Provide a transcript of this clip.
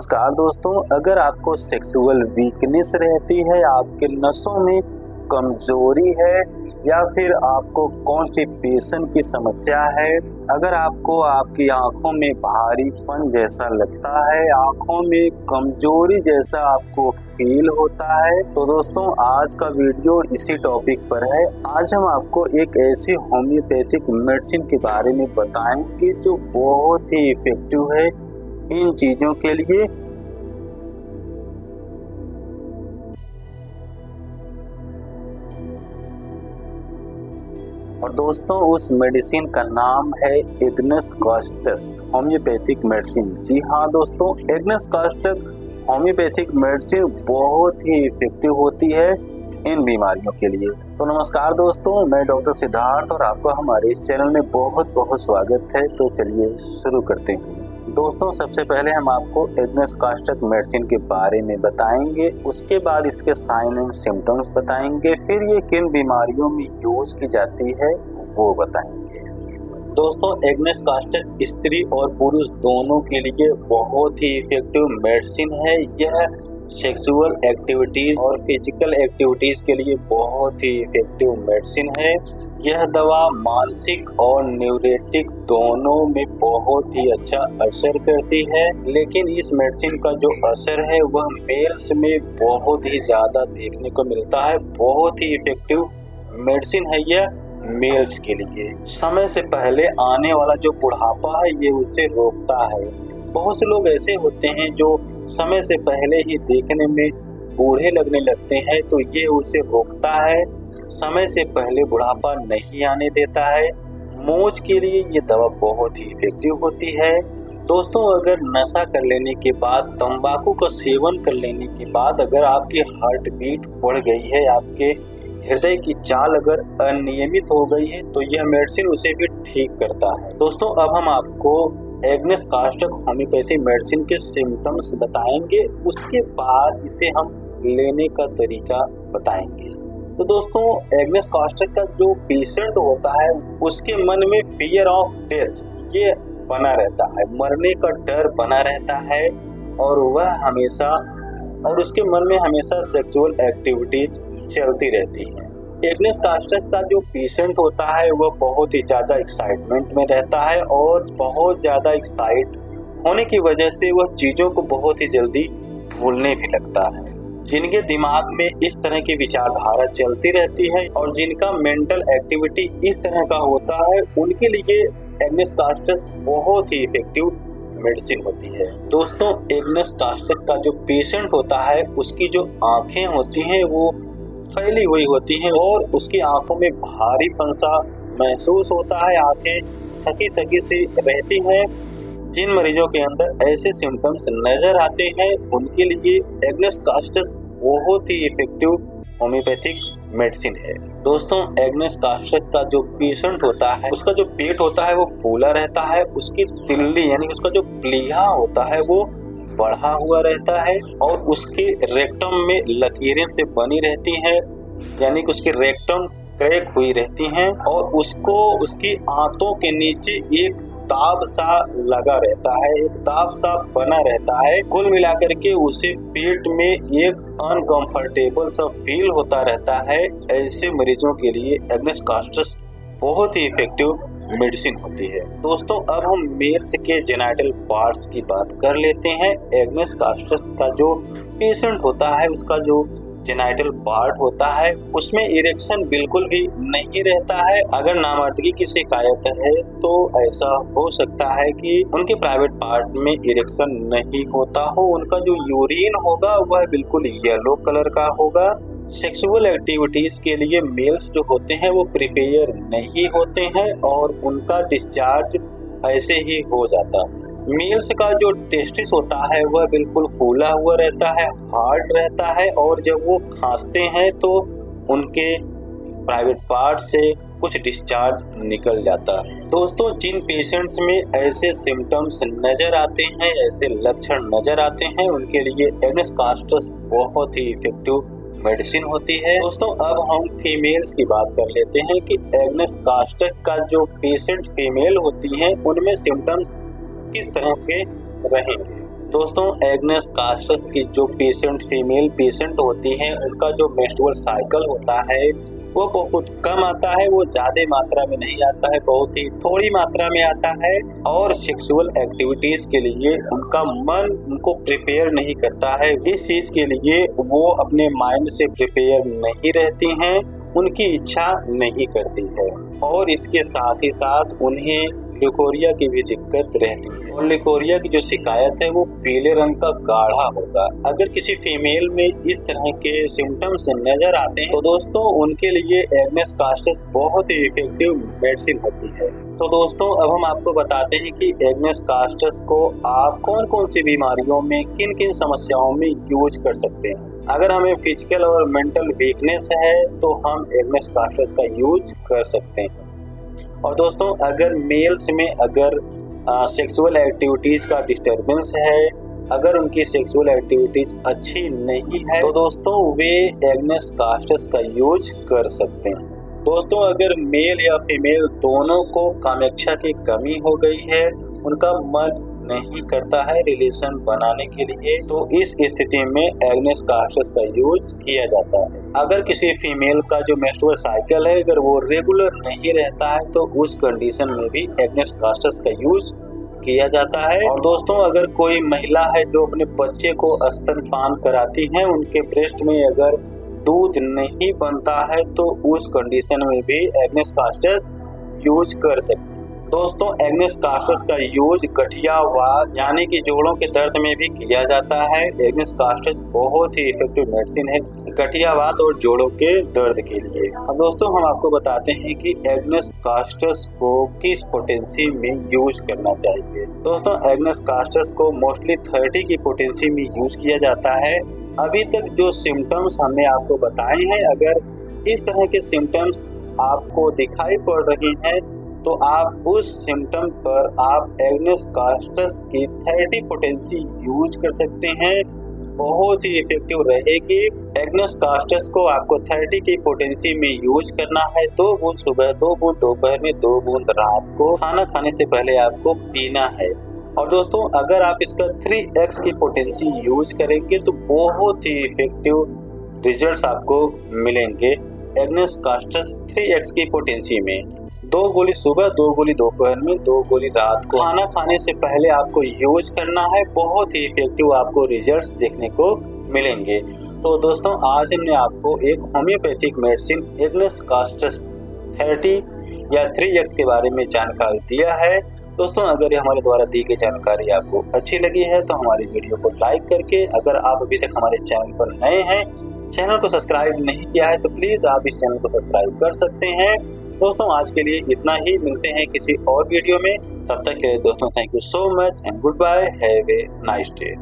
नमस्कार दोस्तों, अगर आपको सेक्सुअल वीकनेस रहती है, आपके नसों में कमजोरी है या फिर आपको कॉन्स्टिपेशन की समस्या है, अगर आपको आपकी आंखों में भारीपन जैसा लगता है, आंखों में कमजोरी जैसा आपको फील होता है, तो दोस्तों आज का वीडियो इसी टॉपिक पर है। आज हम आपको एक ऐसी होम्योपैथिक मेडिसिन के बारे में बताएंगे जो बहुत ही इफेक्टिव है इन चीजों के लिए। और दोस्तों उस मेडिसिन का नाम है एग्नस कास्टस होम्योपैथिक मेडिसिन। जी हाँ दोस्तों, एग्नस कास्टस होम्योपैथिक मेडिसिन बहुत ही इफेक्टिव होती है इन बीमारियों के लिए। तो नमस्कार दोस्तों, मैं डॉक्टर सिद्धार्थ और आपका हमारे इस चैनल में बहुत बहुत स्वागत है। तो चलिए शुरू करते हैं। दोस्तों सबसे पहले हम आपको एग्नस कास्टस मेडिसिन के बारे में बताएंगे, उसके बाद इसके साइन एंड सिम्टम्स बताएंगे, फिर ये किन बीमारियों में यूज की जाती है वो बताएंगे। दोस्तों एग्नस कास्टस स्त्री और पुरुष दोनों के लिए बहुत ही इफेक्टिव मेडिसिन है। यह सेक्सुअल एक्टिविटीज और फिजिकल एक्टिविटीज के लिए बहुत ही इफेक्टिव मेडिसिन है। यह दवा मानसिक और न्यूरेटिक दोनों में बहुत ही अच्छा असर करती है, लेकिन इस मेडिसिन का जो असर है वह मेल्स में बहुत ही ज्यादा देखने को मिलता है। बहुत ही इफेक्टिव मेडिसिन है यह मेल्स के लिए। समय से पहले आने वाला जो बुढ़ापा है ये उसे रोकता है। बहुत से लोग ऐसे होते हैं जो समय से पहले ही देखने में बूढ़े लगने लगते हैं, तो ये उसे रोकता है, समय से पहले बुढ़ापा नहीं आने देता है। मोच के लिए ये दवा बहुत ही इफेक्टिव होती है। दोस्तों अगर नशा कर लेने के बाद, तंबाकू का सेवन कर लेने के बाद अगर आपकी हार्ट बीट बढ़ गई है, आपके हृदय की चाल अगर अनियमित हो गई है, तो यह मेडिसिन उसे भी ठीक करता है। दोस्तों अब हम आपको एग्नस कास्टस होम्योपैथी मेडिसिन के सिम्टम्स बताएंगे, उसके बाद इसे हम लेने का तरीका बताएंगे। तो दोस्तों एग्नस कास्टस का जो पेशेंट होता है उसके मन में फियर ऑफ डेथ ये बना रहता है, मरने का डर बना रहता है और वह हमेशा और उसके मन में हमेशा सेक्सुअल एक्टिविटीज चलती रहती है। एग्नस कास्टस का जो पेशेंट होता है वह बहुत ही ज़्यादा एक्साइटमेंट में रहता है और बहुत ज़्यादा एक्साइट होने की वजह से वह चीज़ों को बहुत ही जल्दी भूलने भी लगता है। जिनके दिमाग में इस तरह की विचारधारा चलती रहती है और जिनका मेंटल एक्टिविटी इस तरह का होता है, उनके लिए एग्नस कास्टस बहुत ही इफेक्टिव मेडिसिन होती है। दोस्तों एग्नस कास्टस का जो पेशेंट होता है उसकी जो आँखें होती हैं वो फैली हुई होती हैं और उसकी आंखों में भारीपन सा महसूस होता है, आंखें थकी थकी सी रहती हैं। जिन मरीजों के अंदर ऐसे सिम्टम्स नजर आते हैं उनके लिए एग्नस कास्टस बहुत ही इफेक्टिव होम्योपैथिक मेडिसिन है। दोस्तों एग्नस कास्टस का जो पेशेंट होता है उसका जो पेट होता है वो फूला रहता है, उसकी तिल्ली यानी उसका जो प्लीहा होता है वो बढ़ा हुआ रहता है और उसके रेक्टम में लकीरें से बनी रहती हैं, यानी कि उसकी रेक्टम क्रैक हुई रहती हैं और उसको उसकी आंतों के नीचे एक दाब सा लगा रहता है, एक दाब सा बना रहता है। कुल मिलाकर के उसे पेट में एक अनकंफर्टेबल सा फील होता रहता है। ऐसे मरीजों के लिए एग्नस कास्टस बहुत ही इफेक्टिव मेडिसिन होती है। दोस्तों अब हम मेल्स के जेनिटल पार्ट्स की बात कर लेते हैं। एग्नस कास्टस का जो पेशेंट होता है उसका जो जेनिटल पार्ट होता है उसमें इरेक्शन बिल्कुल भी नहीं रहता है। अगर नामर्दगी की शिकायत है तो ऐसा हो सकता है कि उनके प्राइवेट पार्ट में इरेक्शन नहीं होता हो, उनका जो यूरिन होगा वह बिल्कुल येलो कलर का होगा। सेक्सुअल एक्टिविटीज के लिए मेल्स जो होते हैं वो प्रिपेयर नहीं होते हैं और उनका डिस्चार्ज ऐसे ही हो जाता है। मेल्स का जो टेस्टिस होता है वह बिल्कुल फूला हुआ रहता है, हार्ड रहता है और जब वो खांसते हैं तो उनके प्राइवेट पार्ट से कुछ डिस्चार्ज निकल जाता है। दोस्तों जिन पेशेंट्स में ऐसे सिम्टम्स नजर आते हैं, ऐसे लक्षण नजर आते हैं, उनके लिए एग्नस कास्टस बहुत ही इफेक्टिव मेडिसिन होती है। दोस्तों अब हम फीमेल्स की बात कर लेते हैं कि एग्नस कास्टस का जो पेशेंट फीमेल होती हैं उनमें सिम्टम्स किस तरह से रहेंगे। दोस्तों एग्नेस कास्टस की जो फीमेल पेशेंट होती हैं उनका जो मेंस्ट्रुअल साइकिल होता है वो बहुत कम आता है, वो ज्यादा मात्रा में नहीं आता है, बहुत ही थोड़ी मात्रा में आता है और सेक्सुअल एक्टिविटीज के लिए उनका मन उनको प्रिपेयर नहीं करता है। इस चीज के लिए वो अपने माइंड से प्रिपेयर नहीं रहती हैं, उनकी इच्छा नहीं करती है और इसके साथ ही साथ उन्हें ल्यूकोरिया की भी दिक्कत रहती है और ल्यूकोरिया की जो शिकायत है वो पीले रंग का गाढ़ा होगा। अगर किसी फीमेल में इस तरह के सिम्टम्स नजर आते हैं तो दोस्तों उनके लिए एग्नेस कास्टस बहुत ही इफेक्टिव मेडिसिन होती है। तो दोस्तों अब हम आपको बताते हैं कि एग्नेस कास्टस को आप कौन कौन सी बीमारियों में किन किन समस्याओं में यूज कर सकते हैं। अगर हमें फिजिकल और मेंटल वीकनेस है तो हम एग्नेस कास्टस का यूज कर सकते हैं। और दोस्तों अगर मेल्स में अगर सेक्सुअल एक्टिविटीज का डिस्टरबेंस है, अगर उनकी सेक्सुअल एक्टिविटीज अच्छी नहीं है तो दोस्तों वे एग्नेस कास्टस का यूज कर सकते हैं। दोस्तों अगर मेल या फीमेल दोनों को कामेक्षा की कमी हो गई है, उनका मन नहीं करता है रिलेशन बनाने के लिए, तो इस स्थिति में एग्नेस कास्टस का यूज किया जाता है। अगर किसी फीमेल का जो मेंस्ट्रुअल साइकिल है अगर वो रेगुलर नहीं रहता है तो उस कंडीशन में भी एग्नेस कास्टस का यूज किया जाता है। और दोस्तों अगर कोई महिला है जो अपने बच्चे को स्तनपान कराती है, उनके ब्रेस्ट में अगर दूध नहीं बनता है तो उस कंडीशन में भी एग्नेस कास्टस यूज कर सकते हैं। दोस्तों एग्नेस कास्टस का यूज गठियावात यानी कि जोड़ों के दर्द में भी किया जाता है। एग्नेस कास्टस बहुत ही इफेक्टिव मेडिसिन है गठियावात और जोड़ों के दर्द के लिए। अब दोस्तों हम आपको बताते हैं कि एग्नेस कास्टस को किस पोटेंसी में यूज करना चाहिए। दोस्तों एग्नेस कास्टस को मोस्टली 30 की पोटेंसी में यूज किया जाता है। अभी तक जो सिम्टम्स हमने आपको बताए हैं, अगर इस तरह के सिम्टम्स आपको दिखाई पड़ रही हैं तो आप उस सिम्टम पर आप एग्नेस कास्टस की 30 पोटेंसी यूज कर सकते हैं, बहुत ही इफेक्टिव रहेगी। एग्नेस कास्टस को आपको 30 की पोटेंसी में यूज करना है। 2 बूंद सुबह, 2 बूंद दोपहर में, 2 बूंद रात को खाना खाने से पहले आपको पीना है। और दोस्तों अगर आप इसका 3x की पोटेंसी यूज करेंगे तो बहुत ही इफेक्टिव रिजल्ट्स आपको मिलेंगे। एग्नेस कास्टस 3x की पोटेंसी में 2 गोली सुबह, 2 गोली दोपहर में, 2 गोली रात को खाना खाने से पहले आपको यूज करना है, बहुत ही इफेक्टिव आपको रिजल्ट्स देखने को मिलेंगे। तो दोस्तों आज हमने आपको एक होम्योपैथिक मेडिसिन एग्नेस कास्टस 30 या 3x के बारे में जानकारी दिया है। दोस्तों अगर हमारे द्वारा दी गई जानकारी आपको अच्छी लगी है तो हमारी वीडियो को लाइक करके, अगर आप अभी तक हमारे चैनल पर नए हैं, चैनल को सब्सक्राइब नहीं किया है तो प्लीज आप इस चैनल को सब्सक्राइब कर सकते हैं। दोस्तों आज के लिए इतना ही, मिलते हैं किसी और वीडियो में, तब तक के लिए दोस्तों thank you so much and goodbye, have a nice day.